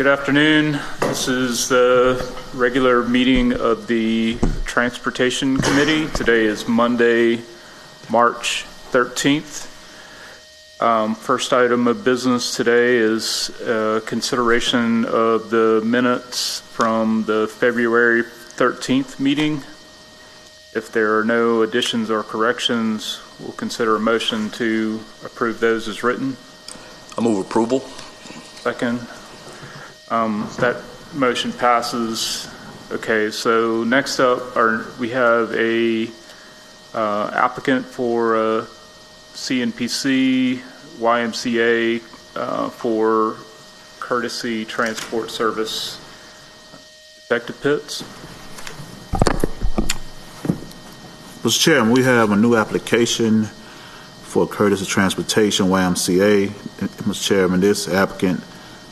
Good afternoon. This is the regular meeting of the Transportation Committee. Today is Monday, March 13th. First item of business today is consideration of the minutes from the February 13th meeting. If there are no additions or corrections, we'll consider a motion to approve those as written. I move approval. Second. That motion passes. Okay, so next up we have a applicant for CNPC YMCA for courtesy transport service. Detective Pitts. Mr. Chairman, we have a new application for courtesy transportation YMCA. Mr. Chairman, this applicant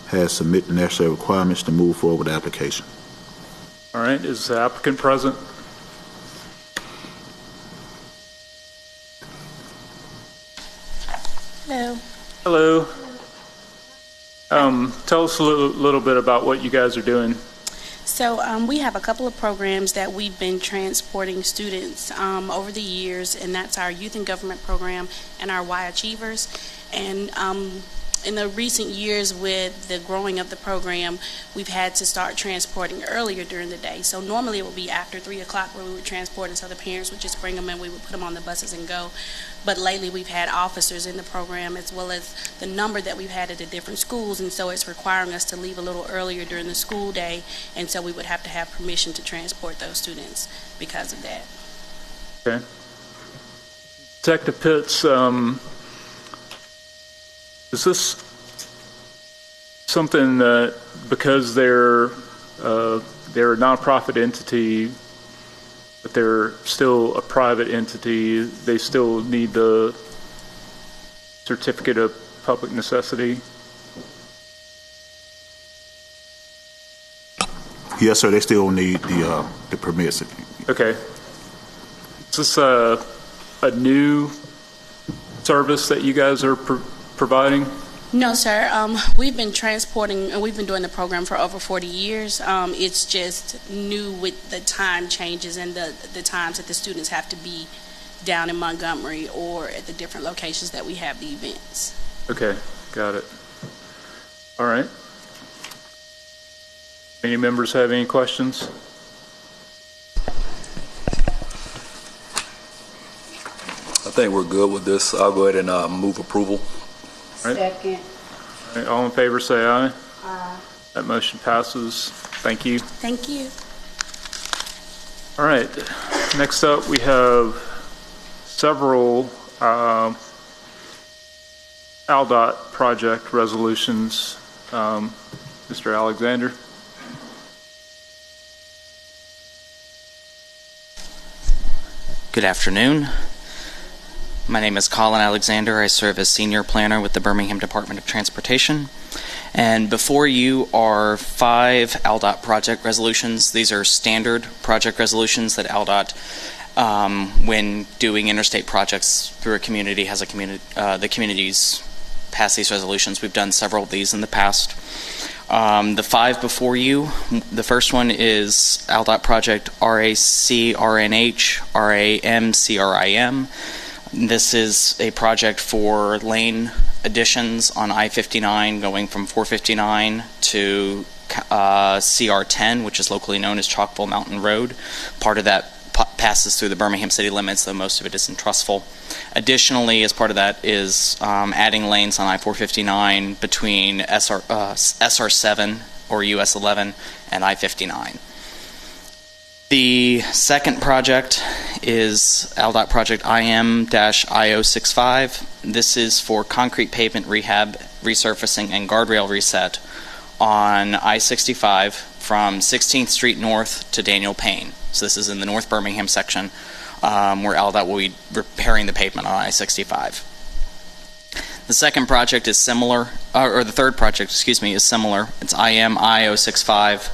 has submitted the necessary requirements to move forward with the application. All right, is the applicant present? Hello. Hello. Tell us a little bit about what you guys are doing. So we have a couple of programs that we've been transporting students over the years, and that's our Youth in Government program and our Y Achievers. And in the recent years, with the growing of the program, we've had to start transporting earlier during the day. So normally it would be after 3 o'clock where we would transport, and so the parents would just bring them and we would put them on the buses and go. But lately we've had officers in the program, as well as the number that we've had at the different schools, and so it's requiring us to leave a little earlier during the school day, and so we would have to have permission to transport those students because of that. Okay. Detective Pitts, is this something that, because they're a nonprofit entity, but they're still a private entity, they still need the certificate of public necessity? Yes, sir. They still need the permits. Okay. Is this a new service that you guys are providing? No, sir. We've been transporting, and we've been doing the program for over 40 years. It's just new with the time changes and the times that the students have to be down in Montgomery or at the different locations that we have the events. Okay, got it. All right. Any members have any questions? I think we're good with this. I'll go ahead and move approval. Right. Second. All right, all in favor say aye. Aye. That motion passes. Thank you. Thank you. All right. Next up, we have several ALDOT project resolutions. Mr. Alexander. Good afternoon. My name is Colin Alexander. I serve as Senior Planner with the Birmingham Department of Transportation. And before you are 5 ALDOT project resolutions. These are standard project resolutions that ALDOT, when doing interstate projects through a community, has the communities pass these resolutions. We've done several of these in the past. The 5 before you, the first one is ALDOT project RACRNH RAMCRIM. This is a project for lane additions on I-59 going from 459 to CR10, which is locally known as Chalkville Mountain Road. Part of that passes through the Birmingham city limits, though most of it is in Trussville. Additionally, as part of that is adding lanes on I-459 between SR7 or US 11 and I-59. The second project is ALDOT project IM-IO65. This is for concrete pavement rehab, resurfacing, and guardrail reset on I-65 from 16th Street North to Daniel Payne. So this is in the North Birmingham section where ALDOT will be repairing the pavement on I-65. The second project is similar, or the third project, excuse me, is similar. It's IM-IO65.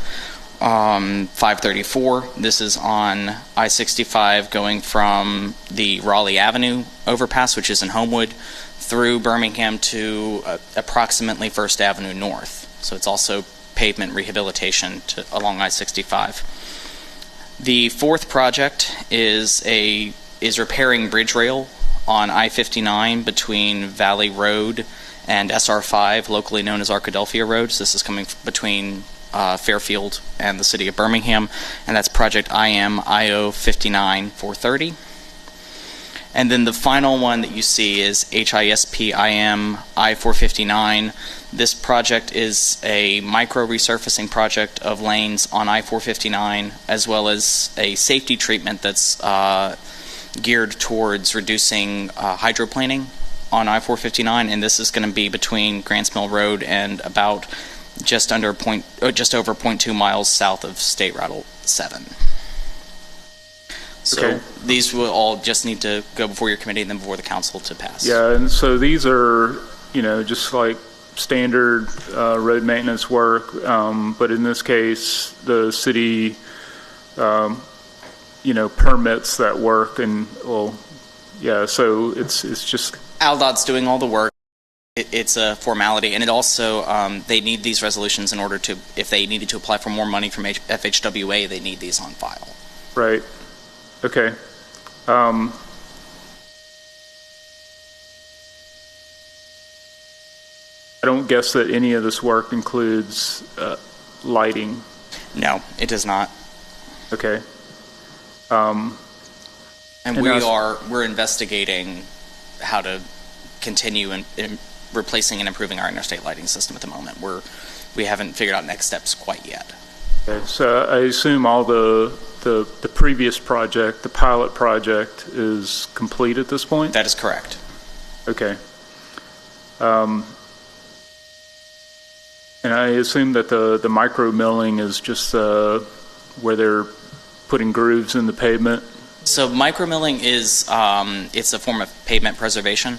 534. This is on I-65 going from the Raleigh Avenue overpass, which is in Homewood, through Birmingham to approximately First Avenue North. So it's also pavement rehabilitation along I-65. The fourth project is repairing bridge rail on I-59 between Valley Road and SR5, locally known as Arkadelphia Road. So this is coming between Fairfield and the city of Birmingham, and that's project IO 59 430. And then the final one that you see is HISP IM I-459. This project is a micro resurfacing project of lanes on I-459, as well as a safety treatment that's geared towards reducing hydroplaning on I-459, and this is going to be between Grants Mill Road and about just over 0.2 miles south of State Route 7. So Okay. these will all just need to go before your committee and then before the council to pass. Yeah, and so these are, just like standard road maintenance work, but in this case, the city, permits that work, and so it's just ALDOT's doing all the work. It's a formality, and it also they need these resolutions in order to, if they needed to apply for more money from FHWA, they need these on file. right. Okay. I don't guess that any of this work includes lighting. No, it does not. Okay. And And we're investigating how to continue in replacing and improving our interstate lighting system at the moment. We haven't figured out next steps quite yet. Okay, so I assume all the previous project, the pilot project, is complete at this point? That is correct. Okay. And I assume that the micro milling is just where they're putting grooves in the pavement? So micromilling is it's a form of pavement preservation.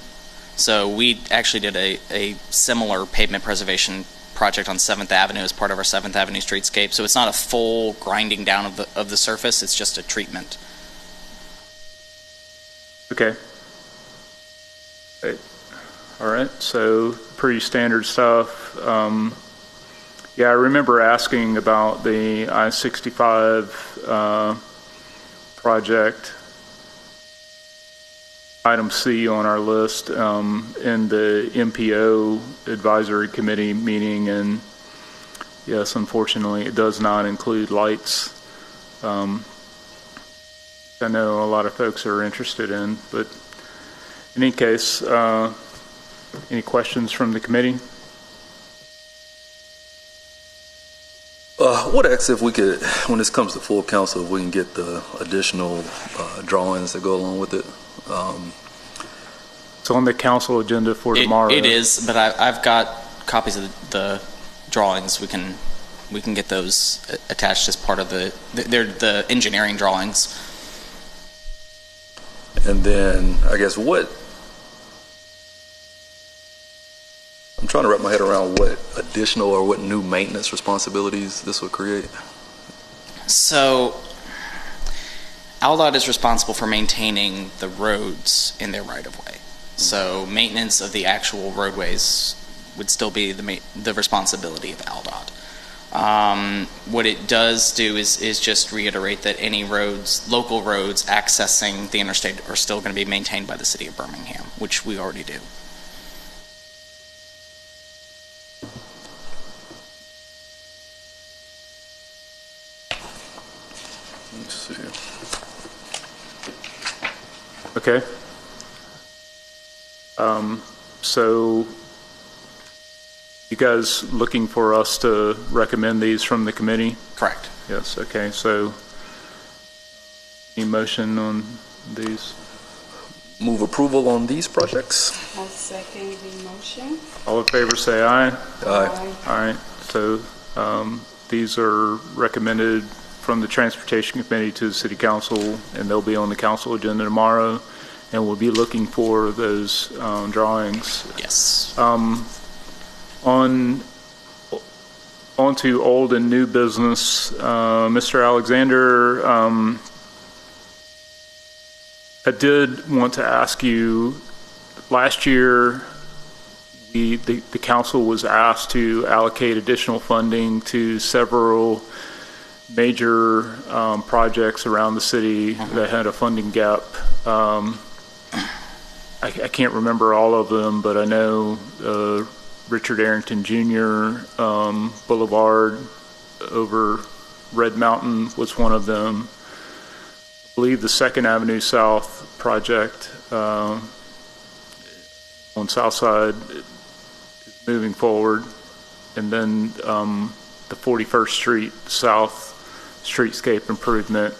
So we actually did a similar pavement preservation project on 7th Avenue as part of our 7th Avenue streetscape. So it's not a full grinding down of the surface, it's just a treatment. Okay. All right, so pretty standard stuff. Yeah, I remember asking about the I-65 project, item C on our list, in the MPO advisory committee meeting, and yes, unfortunately, it does not include lights. I know a lot of folks are interested in, but in any case, any questions from the committee? What acts if we could, when this comes to full council, if we can get the additional drawings that go along with it? It's on the council agenda for tomorrow. It is, but I've got copies of the drawings. We can get those attached as part of they're the engineering drawings. And then, I guess, I'm trying to wrap my head around what additional or what new maintenance responsibilities this would create. So, ALDOT is responsible for maintaining the roads in their right-of-way. So, maintenance of the actual roadways would still be the responsibility of ALDOT. What it does do is just reiterate that any roads, local roads accessing the interstate are still going to be maintained by the city of Birmingham, which we already do. Let's see. Okay. So you guys looking for us to recommend these from the committee? Correct. Yes, okay, so any motion on these? Move approval on these projects. I'll second the motion. All in favor say aye. Aye. All right, so these are recommended from the Transportation Committee to the City Council, and they'll be on the council agenda tomorrow, and we'll be looking for those drawings. Yes. On to old and new business, Mr. Alexander, I did want to ask you, last year the council was asked to allocate additional funding to several major projects around the city that had a funding gap. I can't remember all of them, but I know Richard Arrington Jr. Boulevard over Red Mountain was one of them. I believe the 2nd Avenue South project on South Side is moving forward. And then the 41st Street South streetscape improvement.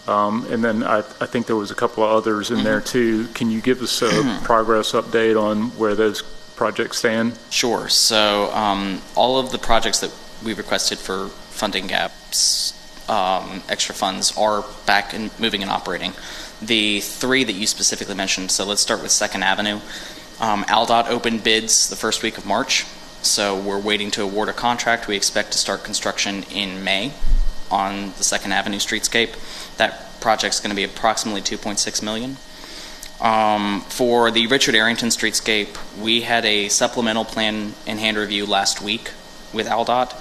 And then I think there was a couple of others in there too. Can you give us a progress update on where those projects stand? Sure. So all of the projects that we requested for funding gaps, extra funds, are back and moving and operating. The 3 that you specifically mentioned, so let's start with 2nd Avenue. AlDOT opened bids the first week of March, so we're waiting to award a contract. We expect to start construction in May on the 2nd Avenue streetscape. That project's going to be approximately $2.6 million. For the Richard Arrington streetscape, we had a supplemental plan in hand review last week with AlDOT.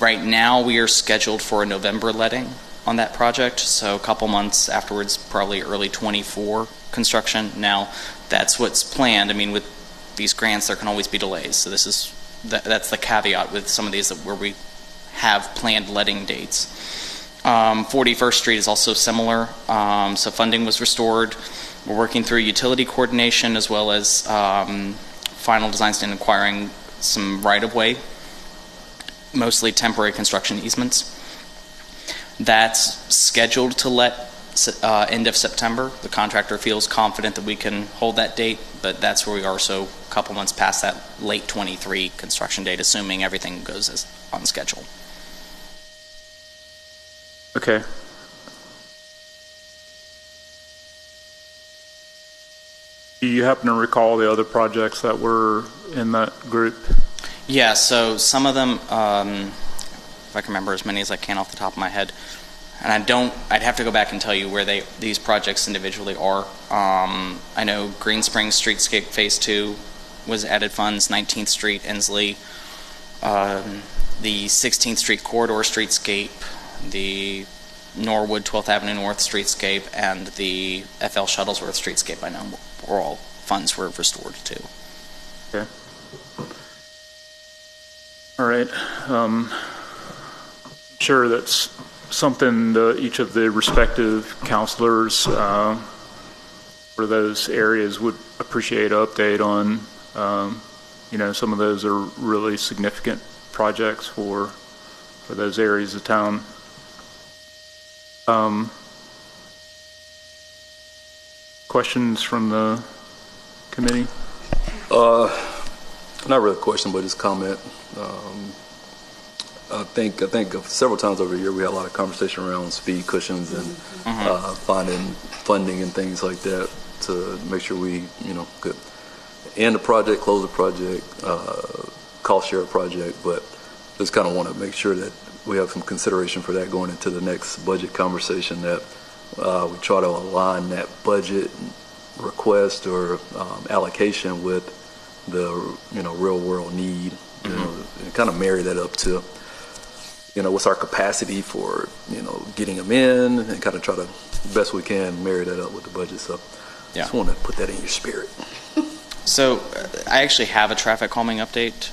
Right now, we are scheduled for a November letting on that project, so a couple months afterwards, probably early 24 construction. Now, that's what's planned. I mean, with these grants, there can always be delays, so that's the caveat with some of these where we have planned letting dates. 41st Street is also similar. So funding was restored. We're working through utility coordination as well as final designs and acquiring some right-of-way, mostly temporary construction easements. That's scheduled to let end of September. The contractor feels confident that we can hold that date, but that's where we are, so a couple months past that late 23 construction date, assuming everything goes as on schedule. Okay. Do you happen to recall the other projects that were in that group? Yeah, so some of them, if I can remember as many as I can off the top of my head, and I'd have to go back and tell you where these projects individually are. I know Green Springs Streetscape Phase 2 was added funds, 19th Street, Ensley, the 16th Street Corridor Streetscape, the Norwood 12th Avenue North Streetscape, and the FL Shuttlesworth Streetscape. I know were all funds were restored to. Okay. All right. I'm sure that's something each of the respective counselors for those areas would appreciate an update on. Some of those are really significant projects for those areas of town. Questions from the committee? Not really a question, but just comment. I think several times over the year we had a lot of conversation around speed cushions and finding funding and things like that to make sure we, could end the project, close the project, cost share a project, but just kind of want to make sure that we have some consideration for that going into the next budget conversation, that we try to align that budget request or allocation with the real world need, and kind of marry that up to what's our capacity for getting them in, and kind of try to best we can marry that up with the budget. So just want to put that in your spirit. So I actually have a traffic calming update,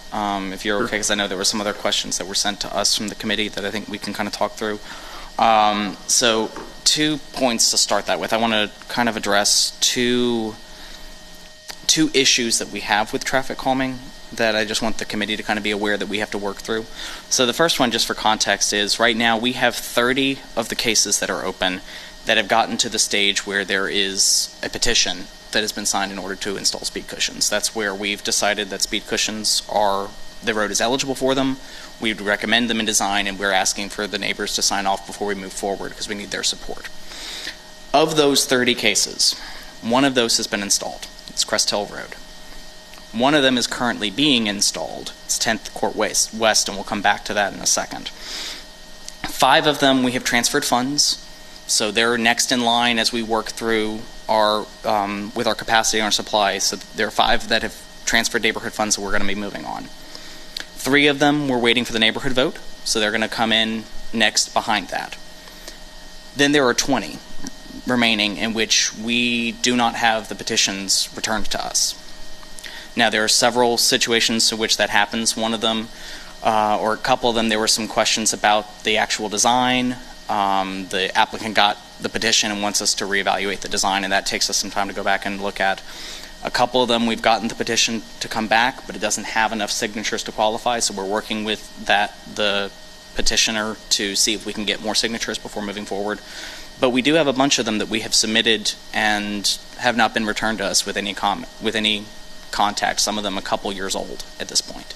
if you're okay, because I know there were some other questions that were sent to us from the committee that I think we can kind of talk through. So 2 points to start that with. I want to kind of address two issues that we have with traffic calming that I just want the committee to kind of be aware that we have to work through. So the first one, just for context, is right now we have 30 of the cases that are open that have gotten to the stage where there is a petition that has been signed in order to install speed cushions. That's where we've decided that speed cushions the road is eligible for them. We would recommend them in design, and we're asking for the neighbors to sign off before we move forward because we need their support. Of those 30 cases, one of those has been installed. It's Crest Hill Road. One of them is currently being installed. It's 10th Court West, and we'll come back to that in a second. 5 of them we have transferred funds, so they're next in line as we work through with our capacity and our supply. So there are 5 that have transferred neighborhood funds that we're going to be moving on. 3 of them we're waiting for the neighborhood vote, so they're going to come in next behind that. Then there are 20 remaining in which we do not have the petitions returned to us. Now, there are several situations in which that happens. One of them, or a couple of them, there were some questions about the actual design. The applicant got the petition and wants us to reevaluate the design, and that takes us some time to go back and look at. A couple of them, we've gotten the petition to come back, but it doesn't have enough signatures to qualify, so we're working with the petitioner to see if we can get more signatures before moving forward. But we do have a bunch of them that we have submitted and have not been returned to us with any contact, some of them a couple years old at this point.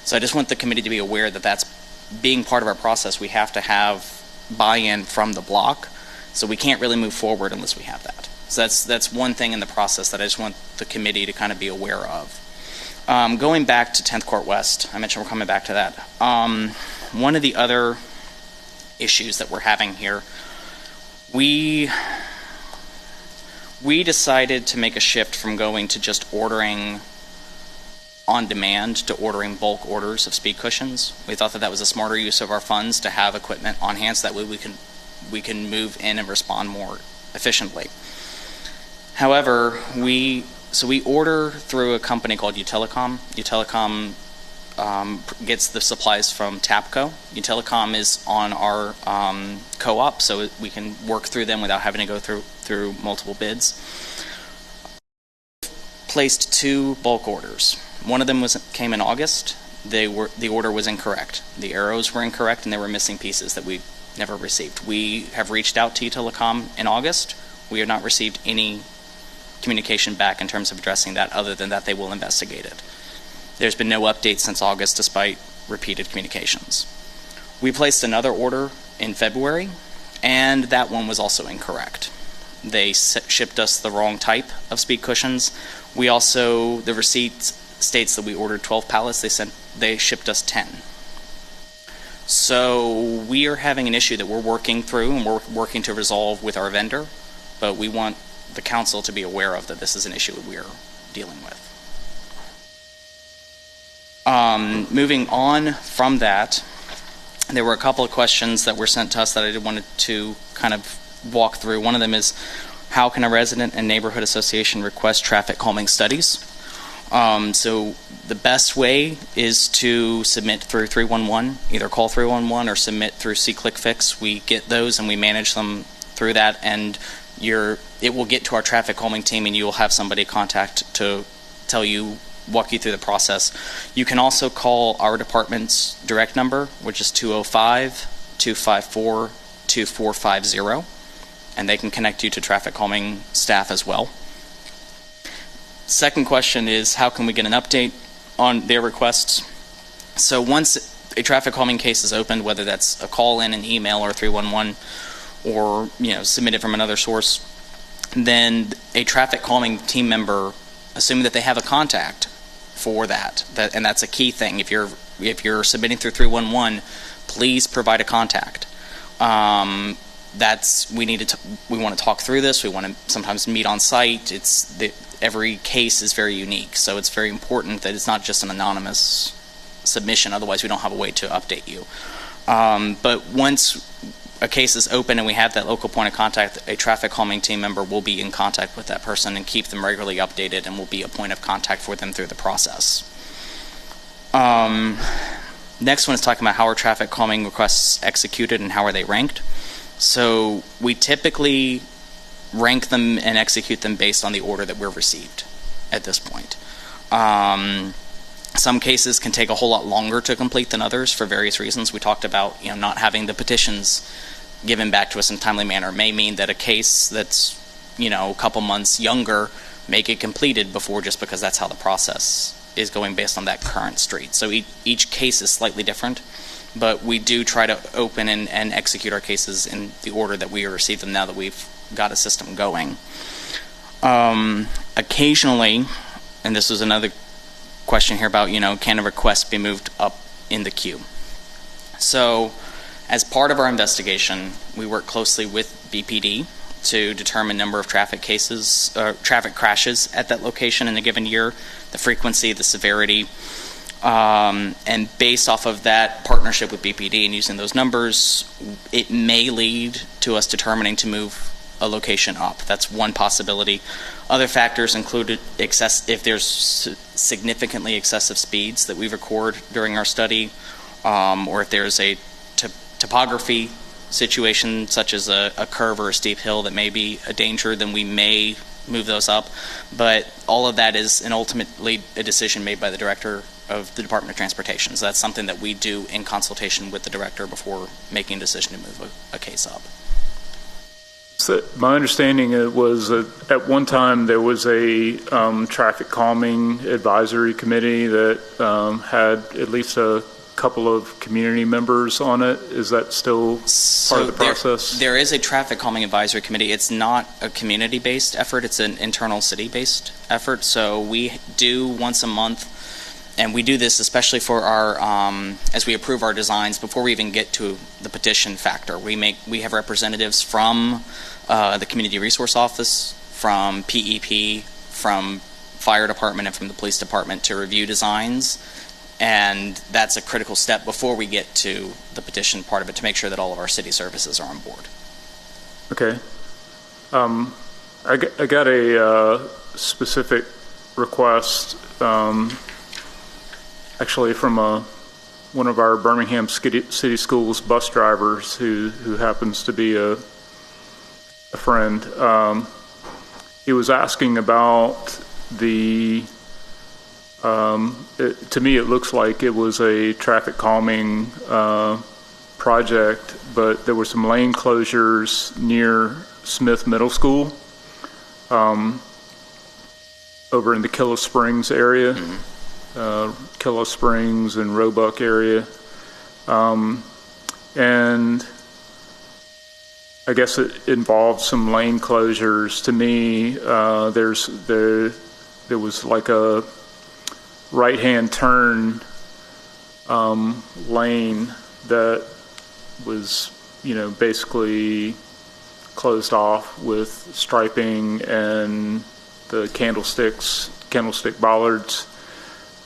So I just want the committee to be aware that that's being part of our process. We have to have buy-in from the block, so we can't really move forward unless we have that. So that's one thing in the process that I just want the committee to kind of be aware of. Going back to 10th Court West, I mentioned we're coming back to that. One of the other issues that we're having here, we decided to make a shift from going to just ordering on demand to ordering bulk orders of speed cushions. We thought that was a smarter use of our funds to have equipment on hand, so that way we can move in and respond more efficiently. However, we order through a company called Utelecom. Utelecom gets the supplies from TAPCO. Utelecom is on our co-op, so we can work through them without having to go through multiple bids. Placed 2 bulk orders. One of them came in August. The order was incorrect. The arrows were incorrect, and there were missing pieces that we never received. We have reached out to Utelecom in August. We have not received any communication back in terms of addressing that, other than that they will investigate it. There's been no update since August, despite repeated communications. We placed another order in February, and that one was also incorrect. They shipped us the wrong type of speed cushions. The receipt states that we ordered 12 pallets. They shipped us 10. So we are having an issue that we're working through, and we're working to resolve with our vendor, but we want the council to be aware of that this is an issue that we're dealing with. Moving on from that, there were a couple of questions that were sent to us that I wanted to kind of walk through. One of them is, how can a resident and neighborhood association request traffic calming studies? So the best way is to submit through 311, either call 311 or submit through SeeClickFix. We get those and we manage them through that, and it will get to our traffic calming team, and you will have somebody contact to walk you through the process. You can also call our department's direct number, which is 205-254-2450, and they can connect you to traffic calming staff as well. Second question is, how can we get an update on their requests? So once a traffic calming case is opened, whether that's a call in, an email, or 311, or submitted from another source, then a traffic calming team member, assuming that they have a contact for that, and that's a key thing. If you're submitting through 311, please provide a contact. We want to talk through this. We want to sometimes meet on site. Every case is very unique, so it's very important that it's not just an anonymous submission. Otherwise, we don't have a way to update you. But once a case is open and we have that local point of contact, a traffic calming team member will be in contact with that person and keep them regularly updated, and will be a point of contact for them through the process. Next one is talking about how are traffic calming requests executed and how are they ranked. So we typically rank them and execute them based on the order that we're received at this point. Some cases can take a whole lot longer to complete than others for various reasons. We talked about not having the petitions given back to us in a timely manner may mean that a case that's a couple months younger may get completed before, just because that's how the process is going based on that current street. So each case is slightly different, but we do try to open and execute our cases in the order that we receive them now that we've got a system going. Occasionally, and this was another question here about, can a request be moved up in the queue? So as part of our investigation, we work closely with BPD. to determine number of traffic cases, traffic crashes at that location in a given year, the frequency, the severity. And based off of that partnership with BPD and using those numbers, it may lead to us determining to move a location up. That's one possibility. Other factors included if there's significantly excessive speeds that we record during our study, or if there's a topography situation such as a curve or a steep hill that may be a danger, then we may move those up. But all of that is ultimately a decision made by the director of the Department of Transportation. So that's something that we do in consultation with the director before making a decision to move a case up. So my understanding was that at one time there was a traffic calming advisory committee that had at least a couple of community members on it. Is that still part of the process? There is a traffic calming advisory committee. It's not a community-based effort. It's an internal city-based effort. So we do once a month, and we do this especially for our as we approve our designs before we even get to the petition factor. We have representatives from the Community Resource Office, from PEP, from Fire Department, and from the Police Department to review designs. And that's a critical step before we get to the petition part of it to make sure that all of our city services are on board. Okay. I got a specific request actually from one of our Birmingham City Schools bus drivers who happens to be a friend. He was asking about the to me, it looks like it was a traffic calming project, but there were some lane closures near Smith Middle School over in the Killa Springs area, Killa Springs and Roebuck area. And I guess it involved some lane closures. To me, there was like a right-hand turn lane that was, basically closed off with striping and the candlestick bollards.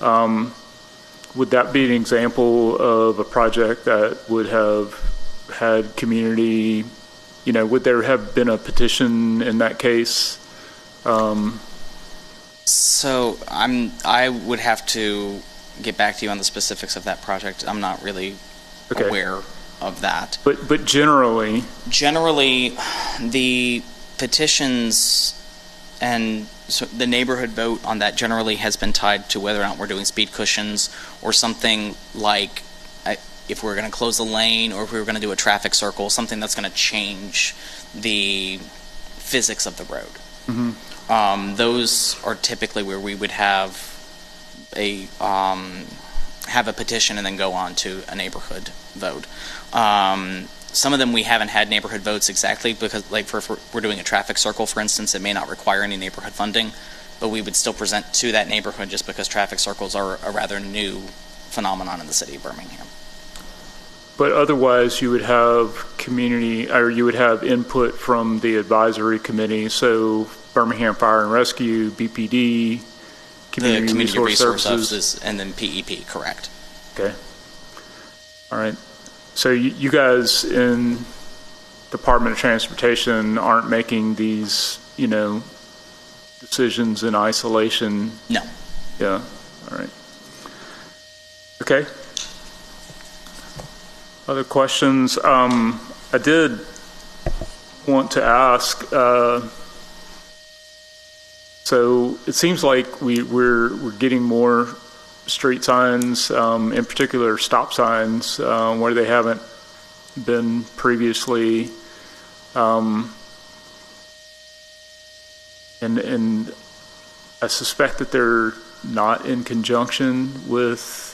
Would that be an example of a project that would have had community, would there have been a petition in that case? So I would have to get back to you on the specifics of that project. I'm not really aware of that. But generally, the petitions and so the neighborhood vote on that generally has been tied to whether or not we're doing speed cushions or something like if we're going to close a lane or if we were going to do a traffic circle, something that's going to change the physics of the road. Mm-hmm. Those are typically where we would have a petition and then go on to a neighborhood vote. Some of them we haven't had neighborhood votes exactly because, like, if we're doing a traffic circle, for instance, it may not require any neighborhood funding, but we would still present to that neighborhood just because traffic circles are a rather new phenomenon in the city of Birmingham. But otherwise, you would have you would have input from the advisory committee. So Birmingham Fire and Rescue, BPD, Community Resource Services, and then PEP. Correct. Okay. All right. So you guys in Department of Transportation aren't making these, decisions in isolation? No. Yeah. All right. Okay. Other questions? I did want to ask, so it seems like we're getting more street signs, in particular stop signs, where they haven't been previously. And I suspect that they're not in conjunction with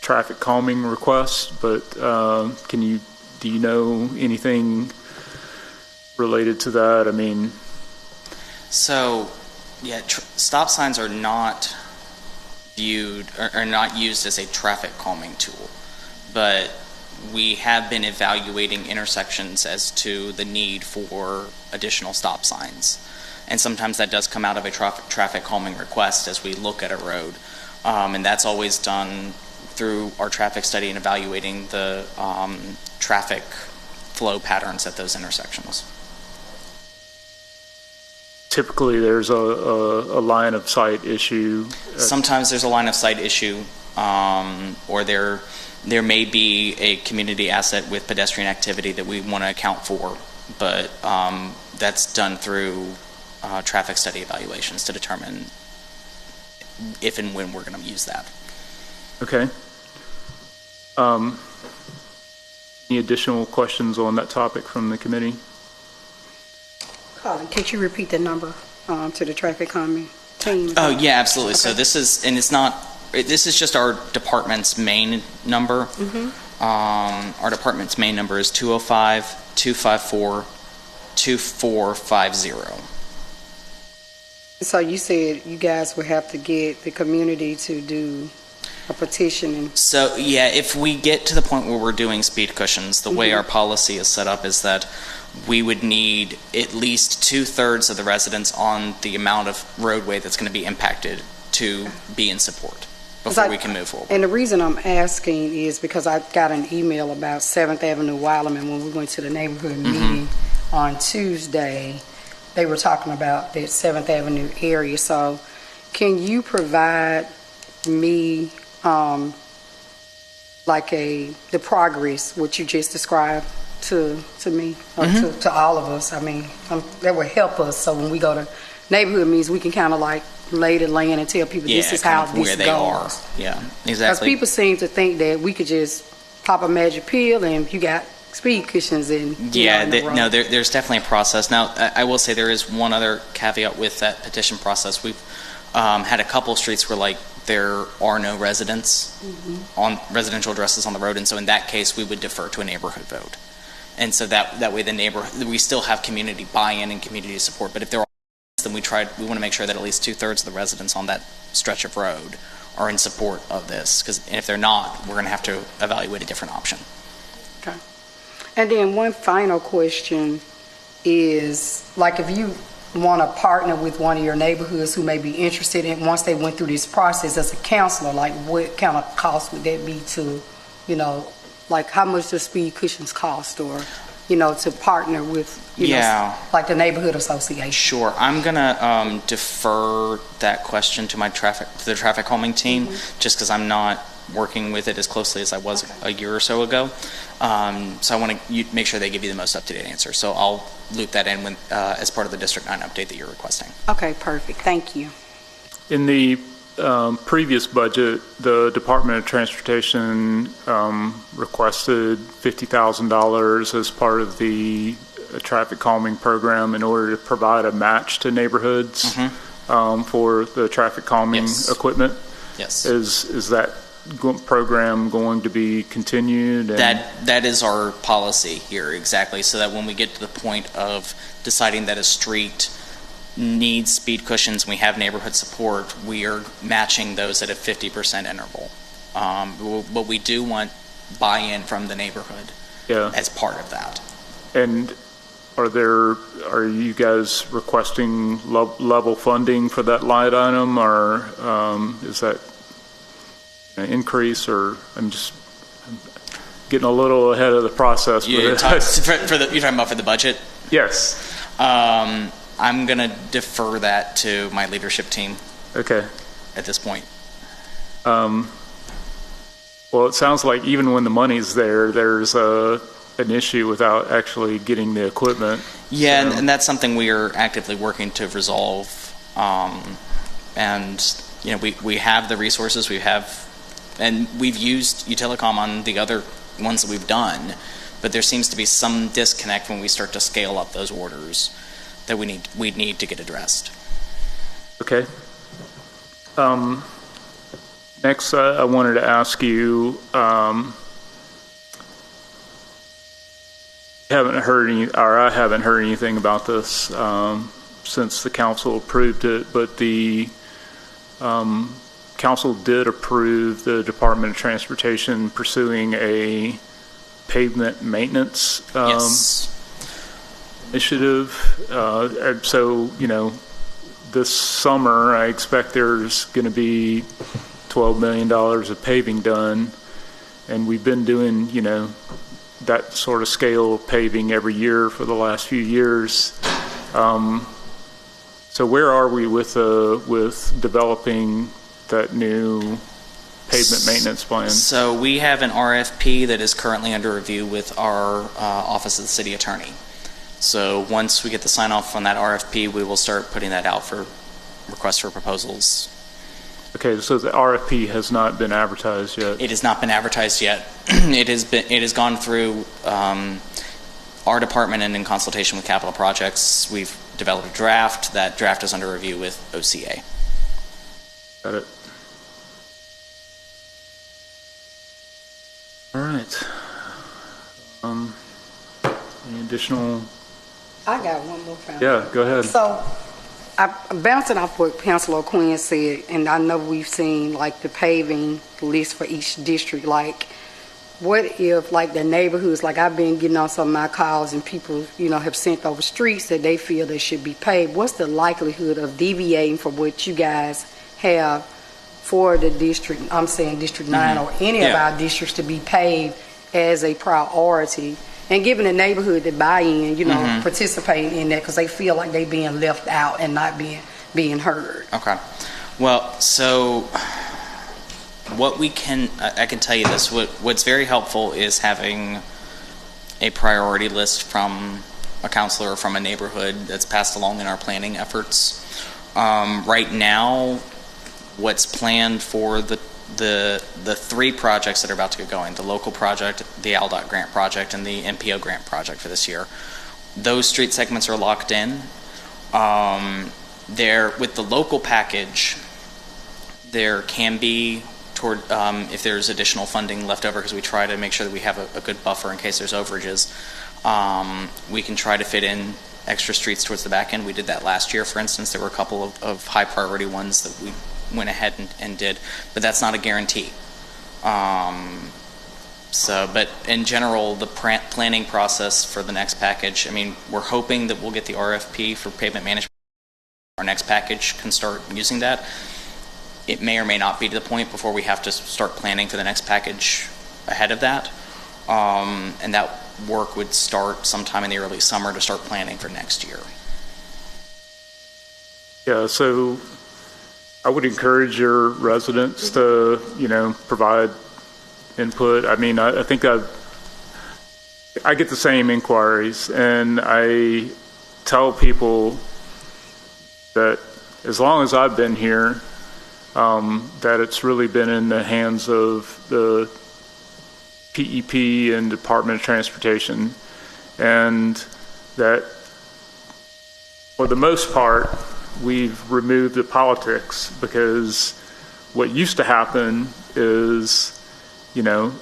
traffic calming requests, but do you know anything related to that? I mean, so yeah, stop signs are not viewed are not used as a traffic calming tool, but we have been evaluating intersections as to the need for additional stop signs. And sometimes that does come out of a traffic calming request as we look at a road. And that's always done through our traffic study and evaluating the traffic flow patterns at those intersections. Typically, there's a line of sight issue. Sometimes there's a line of sight issue, or there may be a community asset with pedestrian activity that we want to account for, but that's done through traffic study evaluations to determine if and when we're going to use that. Okay. Any additional questions on that topic from the committee? Colin, could you repeat the number to the traffic calming team? Oh, yeah, absolutely. Okay. So this is just our department's main number. Our department's main number is 205-254-2450. So you said you guys would have to get the community to do a petition and So, yeah, if we get to the point where we're doing speed cushions, the way our policy is set up is that we would need at least 2/3 of the residents on the amount of roadway that's going to be impacted to be in support before we can move forward. And the reason I'm asking is because I got an email about 7th Avenue Weilerman when we went to the neighborhood meeting on Tuesday. They were talking about that 7th Avenue area. So can you provide me the progress, what you just described to me, or to all of us? I mean, that would help us. So when we go to neighborhood meetings, we can kind of like lay the land and tell people this is how this where they are. goes. Yeah, Because exactly. people seem to think that we could just pop a magic pill and you got speed cushions and there's definitely a process. Now, I will say there is one other caveat with that petition process. We've had a couple streets where like there are no residents on residential addresses on the road, and so in that case we would defer to a neighborhood vote. And so that way we still have community buy-in and community support. But if there are, then we want to make sure that at least 2/3 of the residents on that stretch of road are in support of this. Because if they're not, we're going to have to evaluate a different option. Okay. And then one final question is, like, if you want to partner with one of your neighborhoods who may be interested in, once they went through this process as a counselor, like what kind of cost would that be to, like how much do speed cushions cost, or, to partner with, like the neighborhood association? Sure. I'm going to defer that question to the traffic calming team, just because I'm not working with it as closely as I was a year or so ago. So I want to make sure they give you the most up-to-date answer. So I'll loop that in as part of the District 9 update that you're requesting. Okay, perfect. Thank you. In the previous budget, the Department of Transportation requested $50,000 as part of the traffic calming program in order to provide a match to neighborhoods for the traffic calming equipment. Yes. Is that program going to be continued? That is our policy here, exactly, so that when we get to the point of deciding that a street needs speed cushions and we have neighborhood support, we are matching those at a 50% interval. But we do want buy-in from the neighborhood as part of that. And are you guys requesting level funding for that line item, or is that an increase? Or I'm just getting a little ahead of the process. You're talking about for the budget? Yes. I'm going to defer that to my leadership team. Okay. At this point. Well, it sounds like even when the money's there, there's an issue without actually getting the equipment. Yeah, and that's something we are actively working to resolve. And we have the resources, and we've used Utilicom on the other ones that we've done, but there seems to be some disconnect when we start to scale up those orders that we need to get addressed. Okay. Next, I wanted to ask you, I haven't heard anything about this since the council approved it, but the council did approve the Department of Transportation pursuing a pavement maintenance Yes. initiative. And so, this summer, I expect there's going to be $12 million of paving done. And we've been doing, that sort of scale of paving every year for the last few years. So where are we with developing that new pavement maintenance plan? So we have an RFP that is currently under review with our Office of the City Attorney. So once we get the sign off on that RFP, we will start putting that out for requests for proposals. Okay, so the RFP has not been advertised yet. It has not been advertised yet. It has gone through our department, and in consultation with Capital Projects, we've developed a draft. That draft is under review with OCA. Got it. All right. Any additional? I got one more found. Yeah, go ahead. So, I'm bouncing off what Councilor Quinn said, and I know we've seen like the paving list for each district. Like, what if like the neighborhoods, like I've been getting on some of my calls and people, have sent over streets that they feel they should be paved. What's the likelihood of deviating from what you guys have for the district, I'm saying District 9 or any of our districts to be paved as a priority? And giving the neighborhood the buy-in, participating in that because they feel like they being left out and not being heard. Okay. Well, so what I can tell you this. What's very helpful is having a priority list from a counselor or from a neighborhood that's passed along in our planning efforts. Right now, what's planned for the three projects that are about to get going, the local project, the ALDOT grant project, and the MPO grant project for this year, those street segments are locked in. With the local package, there can be if there's additional funding left over, because we try to make sure that we have a good buffer in case there's overages, we can try to fit in extra streets towards the back end. We did that last year, for instance. There were a couple of high priority ones that we went ahead and did, but that's not a guarantee. But in general, the planning process for the next package, we're hoping that we'll get the RFP for pavement management. Our next package can start using that. It may or may not be to the point before we have to start planning for the next package ahead of that. And that work would start sometime in the early summer to start planning for next year. Yeah, so I would encourage your residents to, provide input. I think I get the same inquiries, and I tell people that as long as I've been here, that it's really been in the hands of the PEP and Department of Transportation, and that for the most part, we've removed the politics, because what used to happen is,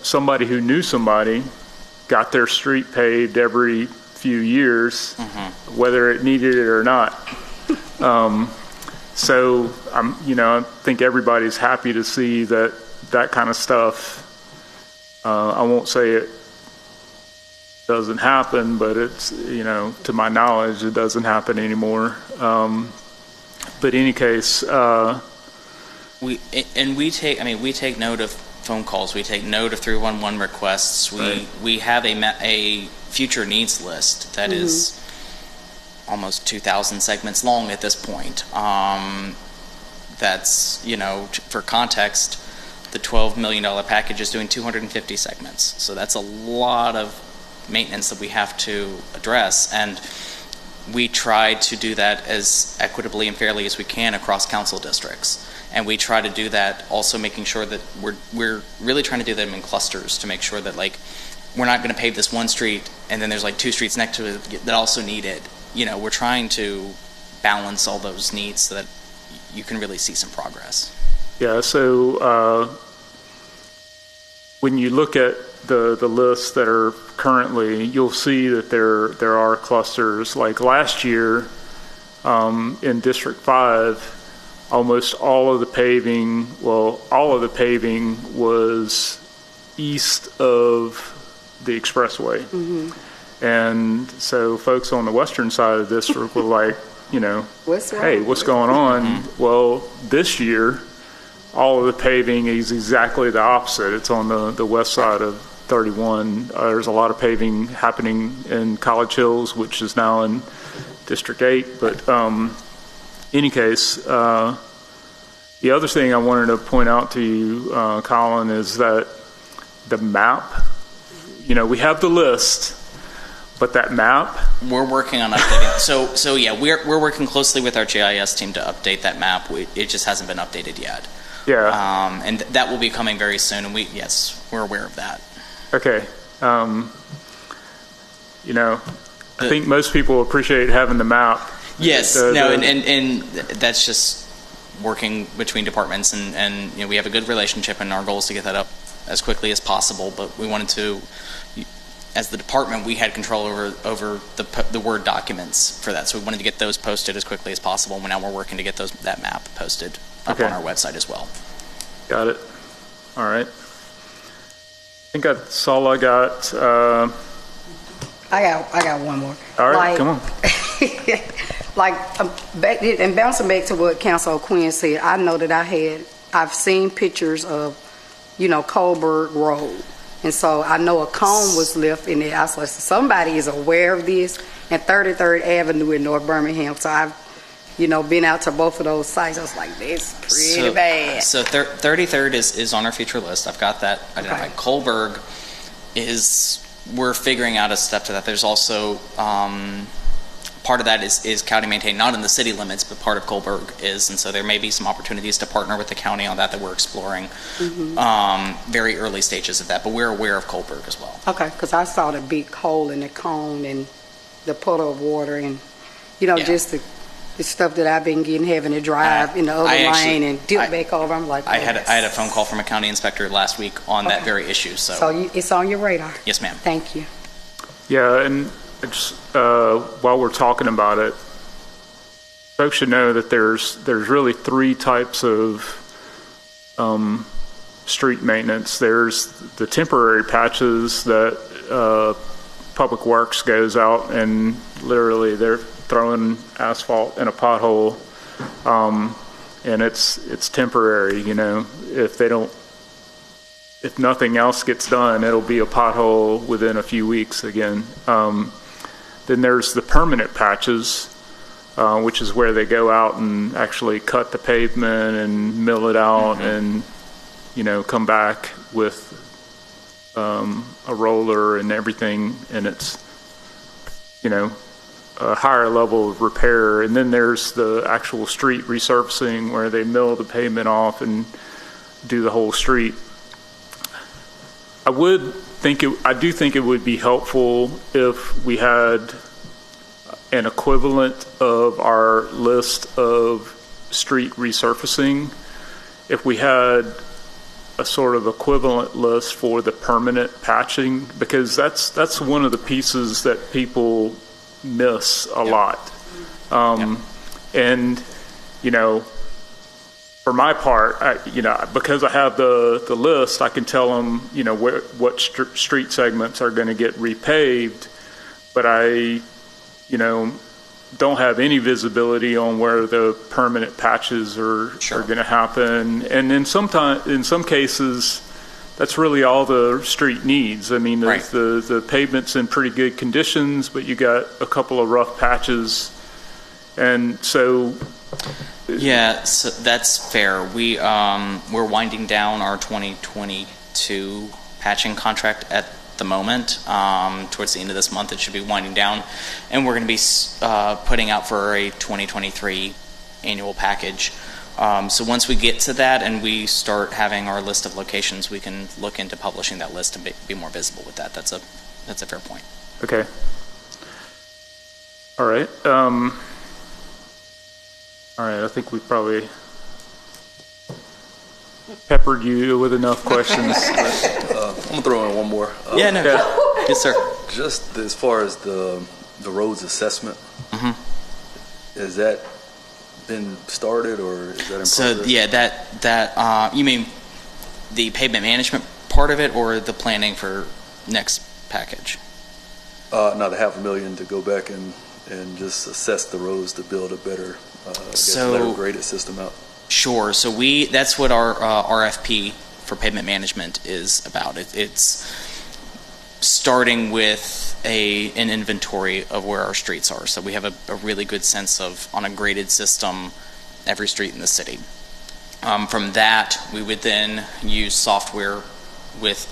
somebody who knew somebody got their street paved every few years, whether it needed it or not. So I think everybody's happy to see that kind of stuff. I won't say it doesn't happen, but it's, to my knowledge, it doesn't happen anymore. But in any case, we take note of phone calls. We take note of 311 requests. We have a future needs list that is almost 2,000 segments long at this point. That's, for context, the $12 million package is doing 250 segments. So that's a lot of maintenance that we have to address. And we try to do that as equitably and fairly as we can across council districts. And we try to do that also making sure that we're really trying to do them in clusters to make sure that, we're not going to pave this one street and then there's two streets next to it that also need it. We're trying to balance all those needs so that you can really see some progress. Yeah, so when you look at the lists that are currently, you'll see that there are clusters. Like last year in District 5, almost all of the paving was east of the expressway. And so folks on the western side of the district were like, What's wrong? hey, what's going on? Well, this year, all of the paving is exactly the opposite. It's on the west side of 31. There's a lot of paving happening in College Hills, which is now in District 8. But any case, the other thing I wanted to point out to you, Colin, is that the map, we have the list, but that map, We're working on updating. So yeah, we're working closely with our GIS team to update that map. It just hasn't been updated yet. yeah, And that will be coming very soon. And we're aware of that. okay. I think most people appreciate having the map. Yes. The- No. the- And that's just working between departments, and we have a good relationship, and our goal is to get that up as quickly as possible. But we wanted to, as the department, we had control over the Word documents for that, so we wanted to get those posted as quickly as possible. And now we're working to get that map posted up Okay. on our website as well. Got it. All right. I think that's all I got. I got one more. All right, come on. And bouncing back to what Councilor Quinn said, I know that I've seen pictures of, Colberg Road. And so I know a cone was left in there. I was like, somebody is aware of this. And 33rd Avenue in North Birmingham. So I've, been out to both of those sites. I was like, that's pretty bad. So 33rd is on our future list. I've got that identified. Okay. Colberg we're figuring out a step to that. There's also part of that is county maintained, not in the city limits, but part of Colberg is, and so there may be some opportunities to partner with the county on that we're exploring. Very early stages of that, but we're aware of Colberg as well. Okay, because I saw the big hole in the cone and the puddle of water and, just the stuff that I've been having to drive in the other lane and dip back over. I'm like, I had a phone call from a county inspector last week on that very issue. So it's on your radar. Yes, ma'am. Thank you. Yeah, and just while we're talking about it, folks should know that there's really three types of street maintenance. There's the temporary patches that Public Works goes out and literally they're throwing asphalt in a pothole, and it's temporary. If nothing else gets done, it'll be a pothole within a few weeks again. Then there's the permanent patches, which is where they go out and actually cut the pavement and mill it out and, come back with a roller and everything, and it's, a higher level of repair. And then there's the actual street resurfacing where they mill the pavement off and do the whole street. I do think it would be helpful if we had an equivalent of our list of street resurfacing. If we had a sort of equivalent list for the permanent patching, because that's one of the pieces that people miss a lot. And, for my part, because I have the list, I can tell them, what street segments are going to get repaved, but I, don't have any visibility on where the permanent patches are going to happen. And in some cases, that's really all the street needs. I mean, the pavement's in pretty good conditions, but you got a couple of rough patches, and so. Yeah, so that's fair. We're winding down our 2022 patching contract at the moment. Towards the end of this month, it should be winding down, and we're going to be putting out for a 2023 annual package. So once we get to that and we start having our list of locations, we can look into publishing that list and be more visible with that. That's a fair point. Okay. All right. All right, I think we probably peppered you with enough questions. I'm gonna throw in one more. Yes, sir. Just as far as the roads assessment, has that been started or is that in So progress? yeah, that you mean the pavement management part of it, or the planning for next package? Not $500,000 to go back and just assess the roads to build a better, better graded system out. Sure. So that's what our RFP for pavement management is about. It's starting with an inventory of where our streets are. So we have a really good sense of, on a graded system, every street in the city. From that, we would then use software with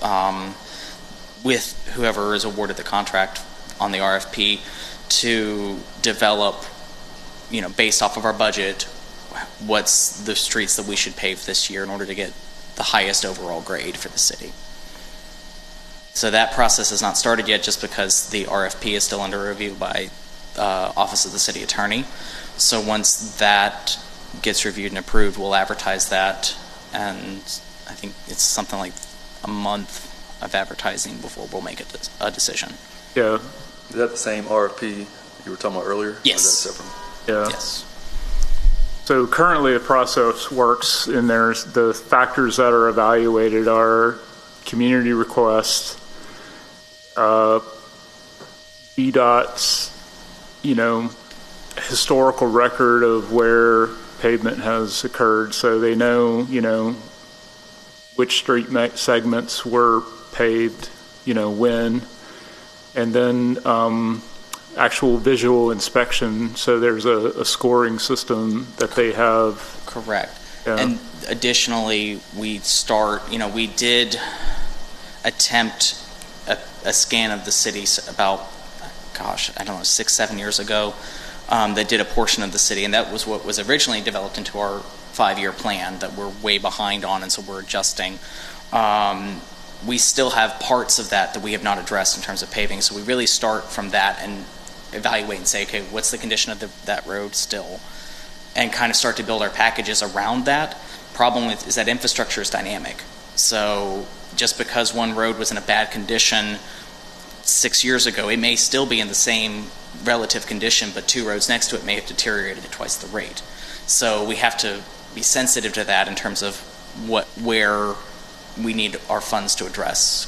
whoever is awarded the contract on the RFP to develop, based off of our budget, what's the streets that we should pave this year in order to get the highest overall grade for the city. So that process has not started yet, just because the RFP is still under review by Office of the City Attorney. So once that gets reviewed and approved, we'll advertise that, and I think it's something like a month of advertising before we'll make a decision. Yeah. Is that the same RFP you were talking about earlier? Yes. Or is that separate? Yeah. Yes. So currently the process works, and there's the factors that are evaluated are community requests, VDOT's, historical record of where pavement has occurred, so they know, which street segments were paved, when, and then actual visual inspection. So there's a scoring system that they have. Correct. Yeah. And additionally, we did attempt a scan of the cities about, 6-7 years ago, that did a portion of the city, and that was what was originally developed into our 5-year plan that we're way behind on, and so we're adjusting. We still have parts of that we have not addressed in terms of paving, so we really start from that and evaluate and say, okay, what's the condition of that road still, and kind of start to build our packages around that. Problem is that infrastructure is dynamic. So just because one road was in a bad condition 6 years ago, it may still be in the same relative condition, but 2 roads next to it may have deteriorated at twice the rate. So we have to be sensitive to that in terms of where we need our funds to address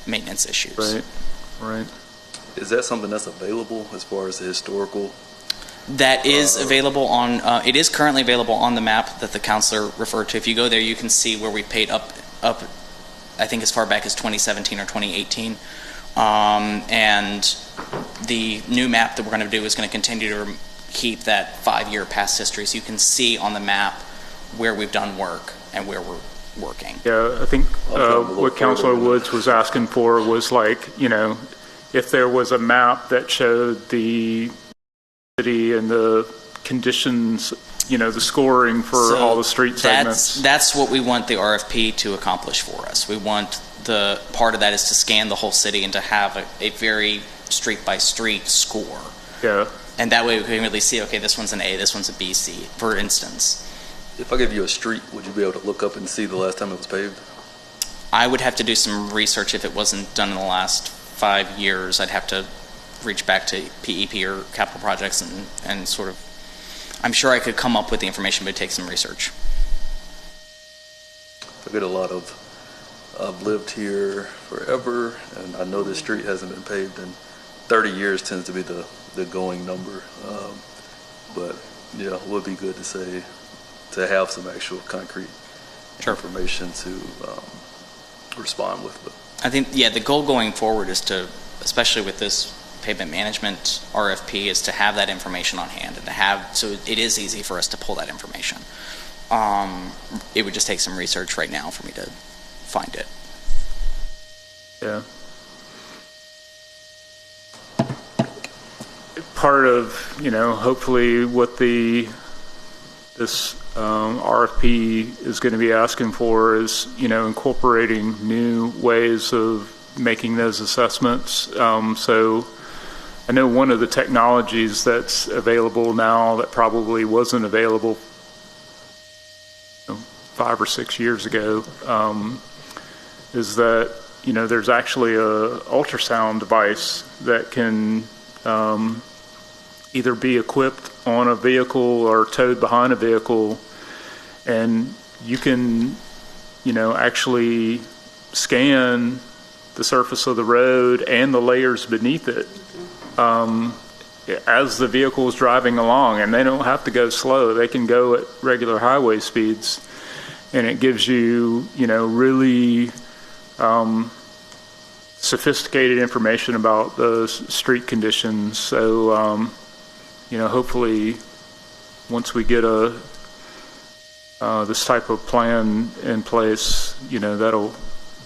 maintenance issues. Right. Is that something that's available as far as the historical? That is available on, it is currently available on the map that the counselor referred to. If you go there, you can see where we paid up, I think as far back as 2017 or 2018. And the new map that we're going to do is going to continue to keep that 5-year past history, so you can see on the map where we've done work and where we're working. Yeah, I think what Councilor Woods was asking for was if there was a map that showed the city and the conditions, the scoring for all the street segments. That's what we want the RFP to accomplish for us. We want the part of that is to scan the whole city and to have a very street by street score. Yeah. And that way we can really see, okay, this one's an A, this one's a B, C, for instance. If I give you a street, would you be able to look up and see the last time it was paved? I would have to do some research if it wasn't done in the last 5 years. I'd have to reach back to PEP or capital projects and sort of, I'm sure I could come up with the information, but it'd take some research. I get a lot of, I've lived here forever, and I know this street hasn't been paved in 30 years tends to be the going number. But yeah, it would be good to have some actual concrete information to respond with. But I think, the goal going forward is to, especially with this pavement management RFP, is to have that information on hand and to have, so it is easy for us to pull that information. It would just take some research right now for me to find it. Yeah. Part of, hopefully what this RFP is going to be asking for is, incorporating new ways of making those assessments. So I know one of the technologies that's available now that probably wasn't available 5 or 6 years ago is that, there's actually a ultrasound device that can either be equipped on a vehicle or towed behind a vehicle, and you can, actually scan the the surface of the road and the layers beneath it as the vehicle is driving along, and they don't have to go slow. They can go at regular highway speeds, and it gives you, really sophisticated information about the street conditions. So, hopefully once we get this type of plan in place,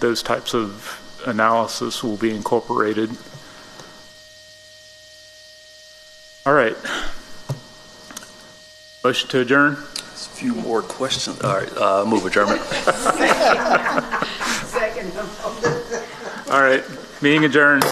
those types of analysis will be incorporated. All right. Motion to adjourn? There's a few more questions. All right, move adjournment. Second. All right. Meeting adjourned.